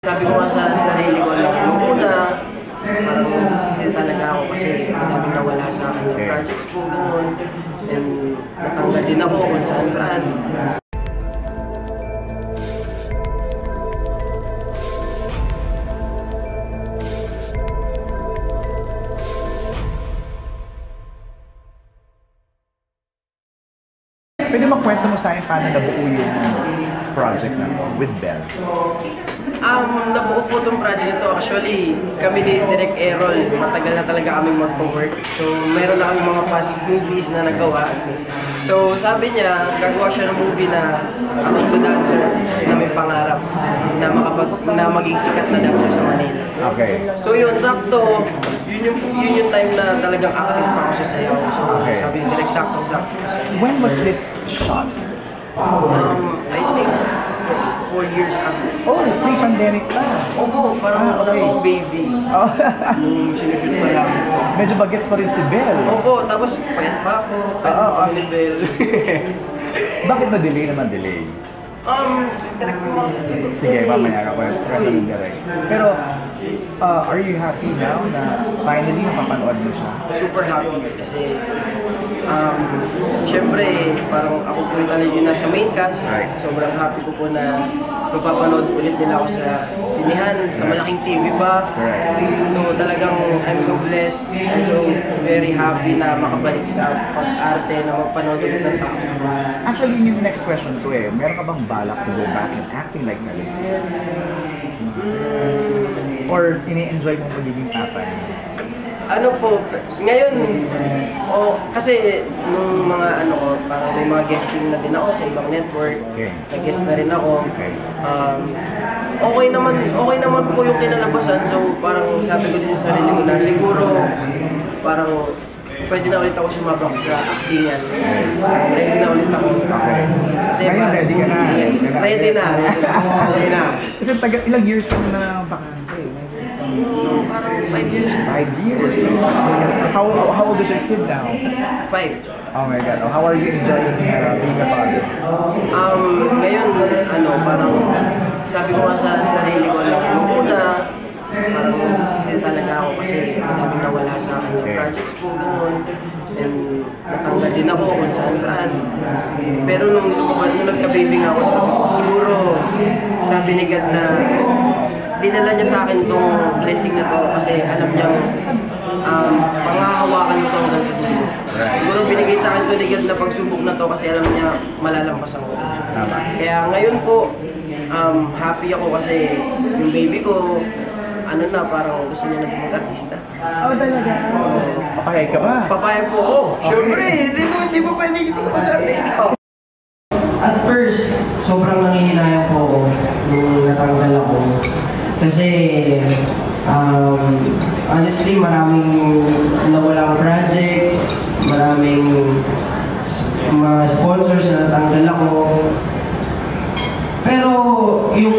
Sabi ko nga sa sarili ko na muna, parang nagsisisi talaga ako kasi madaming nawala sa akin ng projects ko, gano'n. And natanggal din ako kung saan-saan. Pwede magkwento mo sa akin paano nabuo yung project na to with Bell? Nabuo po itong project na to. Actually, kami ni Direk Errol, matagal na talaga kami magpo-work. So, meron na kami mga past movies na nagawa. So, sabi niya, gagawa siya ng movie na ako sa dancer na may pangarap na maging sikat na dancer sa Manila. Okay. So, yun, sakto. Yun yung time na talagang active pa ako sa sayaw. So, sabi ni Direk, sakto. When was this shot? I think 4 years after. Oh, pre-pandemic pa. Opo, parang ako lang yung baby. Oh. Nung sinushoot pa namin. Medyo bagets pa rin si Bell. Opo, tapos payat pa ako. Payat pa kami ni Bell. Bakit na-delay naman delay? Direct mo kasi. Sige, mamaya ka pa yung direct. Pero, are you happy now na finally mapapanood mo siya? Super happy kasi syempre parang ako po yung talaga yung nasa main cast. Right. Sobrang happy ko po na mapapanood ulit nila ako sa sinihan, sa malaking TV pa. Right. So talagang I'm so blessed. I'm so very happy na makabalik sa pag-arte na mapanood ulit ng tao. Actually, yung next question ko meron ka bang balak to go back and acting like Alicia? Or ini-enjoy mo magiging tatay? Ano po, ngayon, kasi nung mga parang may mga guesting na din ako sa ibang network, nag-guest na rin ako. Okay naman po yung kinalabasan, so parang sabi ko din sa sarili ko na siguro, parang pwede na ulit ako sumabak sa actingan. Ready na ulit ako. Kasi ngayon, ready ka na. Ready na. Kasi ilang years na bakante? Parang 5 years. 5 years? How old is your kid now? 5. Oh my God. How are you enjoying being a father? Ngayon, parang sabi ko nga sa sarili ko na muna, parang nagsisisi talaga ako kasi madaming nawala sa akin ng projects ko, gano'n. And natanggal din ako kung saan-saan. Pero nung nagka-baby nga ako, siguro sabi ni God na dinala niya sa akin itong blessing na to kasi alam niyang panghahawakan nito hanggang sa dulo. Siguro binigay sa akin ito ni God na pagsubok na to kasi alam niya malalampasan ko. Kaya ngayon po, happy ako kasi yung baby ko, parang gusto niya na mag-artista. Talaga? Papayag ka ba? Papayag po ako. Siyempre, hindi mo pwede hindi ka mag-artista. At first, sobrang nangihinayang po ako nung natanggal ako. Kasi, honestly, maraming nawalang projects, maraming mga sponsors na natanggal ako. Pero, yung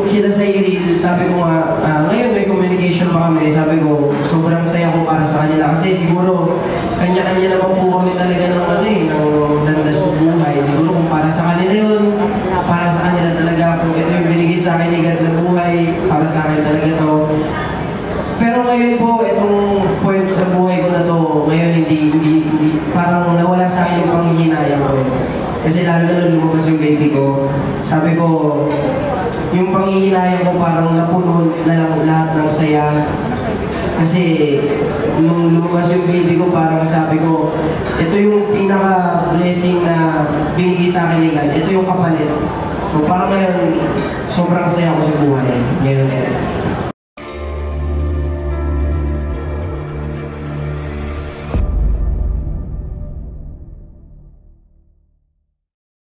kita sa Iril, sabi ko nga, ngayon may communication pa kami, sabi ko, sobrang saya ko para sa kanila. Kasi siguro, kanya-kanya naman po kami talaga ng landas ng buhay. Siguro kung para sa kanila yun, para sa kanila talaga, kung ito yung binigay sa akin ni God na buhay, para sa akin talaga to. Pero ngayon po, itong point sa buhay ko na to, ngayon hindi parang nawala sa akin yung panghihinayang ko. Kasi lalo na lumabas yung baby ko, sabi ko, yung panghihinayang ko parang napuno na lang lahat ng saya. Kasi nung lumabas yung baby ko, parang sabi ko, ito yung pinaka-blessing na binigay sa akin ni God, ito yung kapalit. So parang ngayon, sobrang saya ko sa buhay. Ngayon.